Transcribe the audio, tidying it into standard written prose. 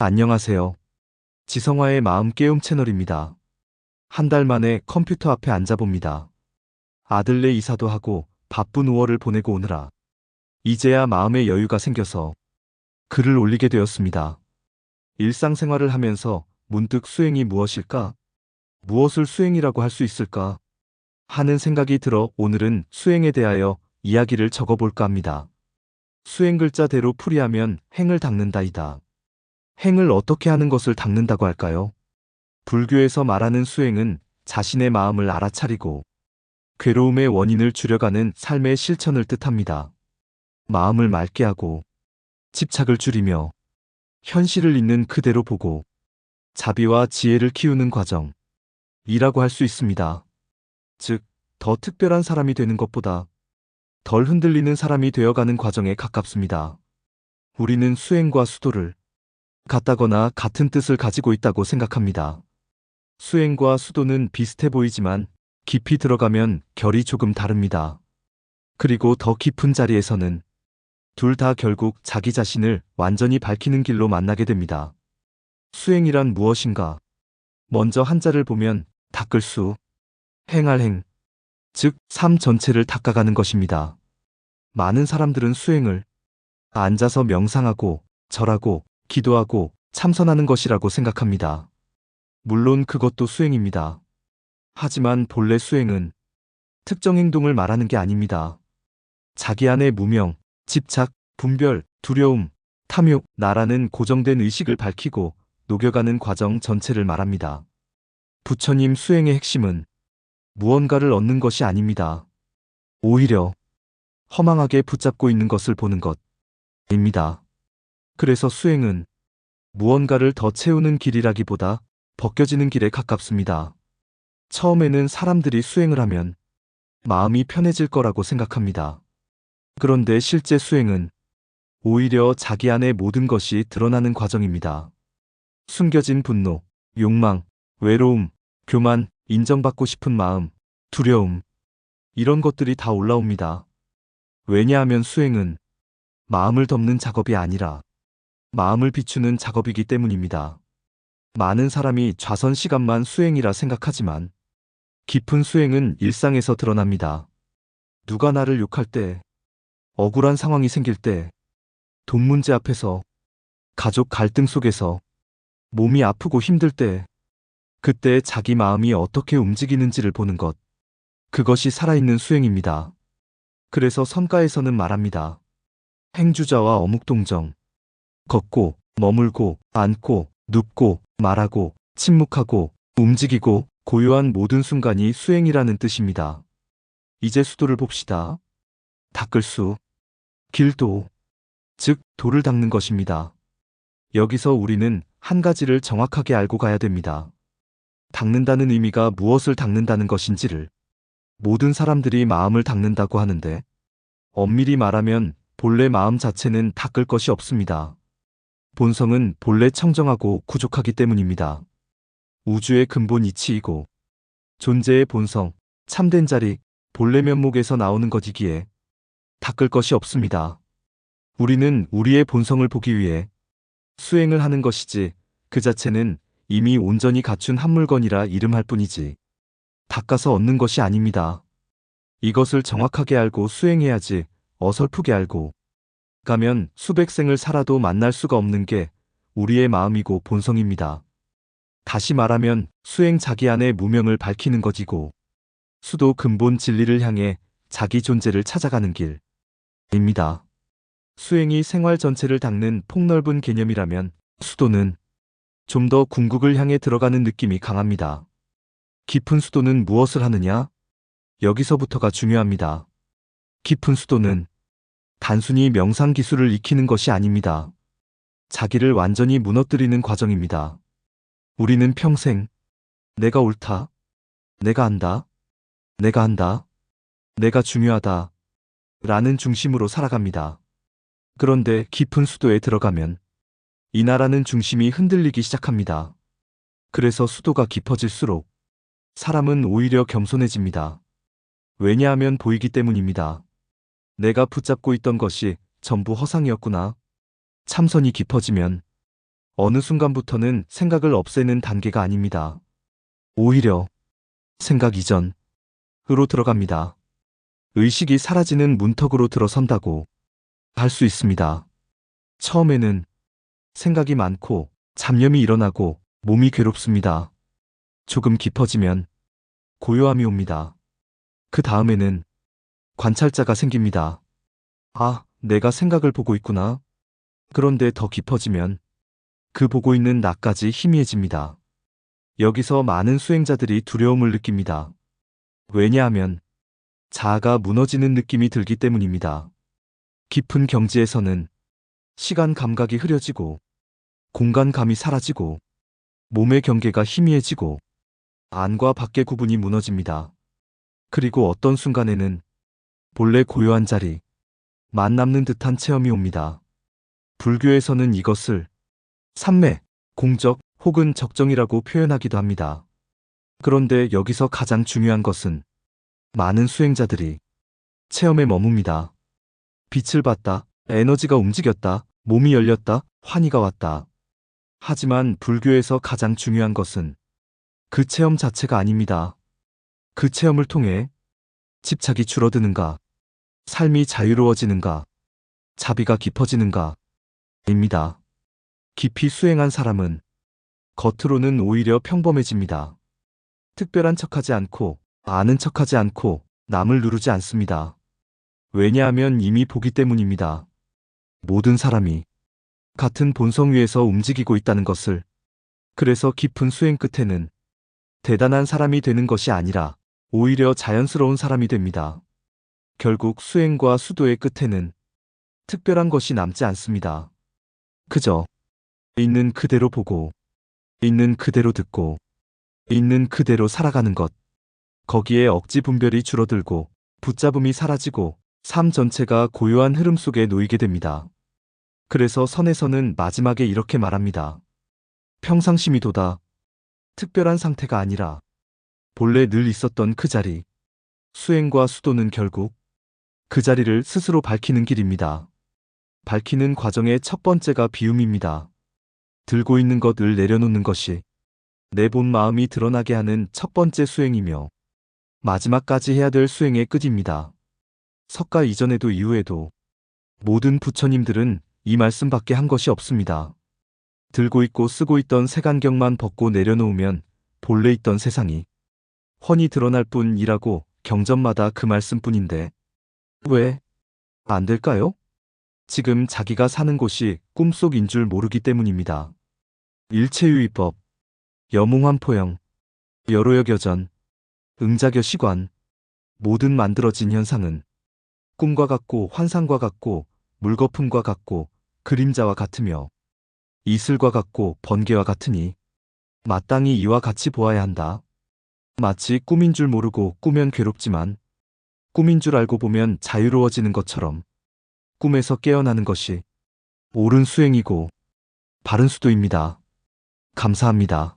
안녕하세요. 지성화의 마음 깨움 채널입니다. 한 달 만에 컴퓨터 앞에 앉아봅니다. 아들네 이사도 하고 바쁜 5월을 보내고 오느라 이제야 마음의 여유가 생겨서 글을 올리게 되었습니다. 일상생활을 하면서 문득 수행이 무엇일까? 무엇을 수행이라고 할 수 있을까? 하는 생각이 들어 오늘은 수행에 대하여 이야기를 적어볼까 합니다. 수행 글자대로 풀이하면 행을 닦는다이다. 행을 어떻게 하는 것을 닦는다고 할까요? 불교에서 말하는 수행은 자신의 마음을 알아차리고 괴로움의 원인을 줄여가는 삶의 실천을 뜻합니다. 마음을 맑게 하고 집착을 줄이며 현실을 있는 그대로 보고 자비와 지혜를 키우는 과정이라고 할 수 있습니다. 즉, 더 특별한 사람이 되는 것보다 덜 흔들리는 사람이 되어가는 과정에 가깝습니다. 우리는 수행과 수도를 같다거나 같은 뜻을 가지고 있다고 생각합니다. 수행과 수도는 비슷해 보이지만 깊이 들어가면 결이 조금 다릅니다. 그리고 더 깊은 자리에서는 둘 다 결국 자기 자신을 완전히 밝히는 길로 만나게 됩니다. 수행이란 무엇인가? 먼저 한자를 보면 닦을 수, 행할 행, 즉 삶 전체를 닦아가는 것입니다. 많은 사람들은 수행을 앉아서 명상하고 절하고 기도하고 참선하는 것이라고 생각합니다. 물론 그것도 수행입니다. 하지만 본래 수행은 특정 행동을 말하는 게 아닙니다. 자기 안의 무명, 집착, 분별, 두려움, 탐욕, 나라는 고정된 의식을 밝히고 녹여가는 과정 전체를 말합니다. 부처님 수행의 핵심은 무언가를 얻는 것이 아닙니다. 오히려 허망하게 붙잡고 있는 것을 보는 것입니다. 그래서 수행은 무언가를 더 채우는 길이라기보다 벗겨지는 길에 가깝습니다. 처음에는 사람들이 수행을 하면 마음이 편해질 거라고 생각합니다. 그런데 실제 수행은 오히려 자기 안의 모든 것이 드러나는 과정입니다. 숨겨진 분노, 욕망, 외로움, 교만, 인정받고 싶은 마음, 두려움, 이런 것들이 다 올라옵니다. 왜냐하면 수행은 마음을 덮는 작업이 아니라 마음을 비추는 작업이기 때문입니다. 많은 사람이 좌선 시간만 수행이라 생각하지만 깊은 수행은 일상에서 드러납니다. 누가 나를 욕할 때, 억울한 상황이 생길 때, 돈 문제 앞에서, 가족 갈등 속에서, 몸이 아프고 힘들 때, 그때 자기 마음이 어떻게 움직이는지를 보는 것. 그것이 살아있는 수행입니다. 그래서 선가에서는 말합니다. 행주자와 어묵동정. 걷고, 머물고, 앉고, 눕고, 말하고, 침묵하고, 움직이고, 고요한 모든 순간이 수행이라는 뜻입니다. 이제 수도를 봅시다. 닦을 수, 길도, 즉 도를 닦는 것입니다. 여기서 우리는 한 가지를 정확하게 알고 가야 됩니다. 닦는다는 의미가 무엇을 닦는다는 것인지를. 모든 사람들이 마음을 닦는다고 하는데 엄밀히 말하면 본래 마음 자체는 닦을 것이 없습니다. 본성은 본래 청정하고 구족하기 때문입니다. 우주의 근본 이치이고 존재의 본성, 참된 자리, 본래 면목에서 나오는 것이기에 닦을 것이 없습니다. 우리는 우리의 본성을 보기 위해 수행을 하는 것이지 그 자체는 이미 온전히 갖춘 한 물건이라 이름할 뿐이지 닦아서 얻는 것이 아닙니다. 이것을 정확하게 알고 수행해야지 어설프게 알고 가면 수백 생을 살아도 만날 수가 없는 게 우리의 마음이고 본성입니다. 다시 말하면 수행 자기 안의 무명을 밝히는 것이고 수도 근본 진리를 향해 자기 존재를 찾아가는 길입니다. 수행이 생활 전체를 닦는 폭넓은 개념이라면 수도는 좀 더 궁극을 향해 들어가는 느낌이 강합니다. 깊은 수도는 무엇을 하느냐? 여기서부터가 중요합니다. 깊은 수도는 단순히 명상 기술을 익히는 것이 아닙니다. 자기를 완전히 무너뜨리는 과정입니다. 우리는 평생 내가 옳다, 내가 안다, 내가 한다, 내가 중요하다 라는 중심으로 살아갑니다. 그런데 깊은 수도에 들어가면 이 나라는 중심이 흔들리기 시작합니다. 그래서 수도가 깊어질수록 사람은 오히려 겸손해집니다. 왜냐하면 보이기 때문입니다. 내가 붙잡고 있던 것이 전부 허상이었구나. 참선이 깊어지면 어느 순간부터는 생각을 없애는 단계가 아닙니다. 오히려 생각 이전으로 들어갑니다. 의식이 사라지는 문턱으로 들어선다고 할 수 있습니다. 처음에는 생각이 많고 잡념이 일어나고 몸이 괴롭습니다. 조금 깊어지면 고요함이 옵니다. 그 다음에는 관찰자가 생깁니다. 아, 내가 생각을 보고 있구나. 그런데 더 깊어지면 그 보고 있는 나까지 희미해집니다. 여기서 많은 수행자들이 두려움을 느낍니다. 왜냐하면 자아가 무너지는 느낌이 들기 때문입니다. 깊은 경지에서는 시간 감각이 흐려지고 공간감이 사라지고 몸의 경계가 희미해지고 안과 밖의 구분이 무너집니다. 그리고 어떤 순간에는 본래 고요한 자리만 남는 듯한 체험이 옵니다. 불교에서는 이것을 삼매, 공적 혹은 적정이라고 표현하기도 합니다. 그런데 여기서 가장 중요한 것은 많은 수행자들이 체험에 머뭅니다. 빛을 봤다, 에너지가 움직였다, 몸이 열렸다, 환희가 왔다. 하지만 불교에서 가장 중요한 것은 그 체험 자체가 아닙니다. 그 체험을 통해 집착이 줄어드는가, 삶이 자유로워지는가, 자비가 깊어지는가, 입니다. 깊이 수행한 사람은 겉으로는 오히려 평범해집니다. 특별한 척하지 않고, 아는 척하지 않고, 남을 누르지 않습니다. 왜냐하면 이미 보기 때문입니다. 모든 사람이 같은 본성 위에서 움직이고 있다는 것을. 그래서 깊은 수행 끝에는 대단한 사람이 되는 것이 아니라 오히려 자연스러운 사람이 됩니다. 결국 수행과 수도의 끝에는 특별한 것이 남지 않습니다. 그저 있는 그대로 보고, 있는 그대로 듣고, 있는 그대로 살아가는 것. 거기에 억지 분별이 줄어들고 붙잡음이 사라지고 삶 전체가 고요한 흐름 속에 놓이게 됩니다. 그래서 선에서는 마지막에 이렇게 말합니다. 평상심이 도다. 특별한 상태가 아니라 본래 늘 있었던 그 자리. 수행과 수도는 결국 그 자리를 스스로 밝히는 길입니다. 밝히는 과정의 첫 번째가 비움입니다. 들고 있는 것을 내려놓는 것이 내 본 마음이 드러나게 하는 첫 번째 수행이며 마지막까지 해야 될 수행의 끝입니다. 석가 이전에도 이후에도 모든 부처님들은 이 말씀밖에 한 것이 없습니다. 들고 있고 쓰고 있던 색안경만 벗고 내려놓으면 본래 있던 세상이 훤히 드러날 뿐이라고 경전마다 그 말씀뿐인데 왜 안 될까요? 지금 자기가 사는 곳이 꿈속인 줄 모르기 때문입니다. 일체유의법, 여몽환포영, 여로여겨전, 응자겨시관, 모든 만들어진 현상은 꿈과 같고 환상과 같고 물거품과 같고 그림자와 같으며 이슬과 같고 번개와 같으니 마땅히 이와 같이 보아야 한다. 마치 꿈인 줄 모르고 꾸면 괴롭지만 꿈인 줄 알고 보면 자유로워지는 것처럼 꿈에서 깨어나는 것이 옳은 수행이고 바른 수도입니다. 감사합니다.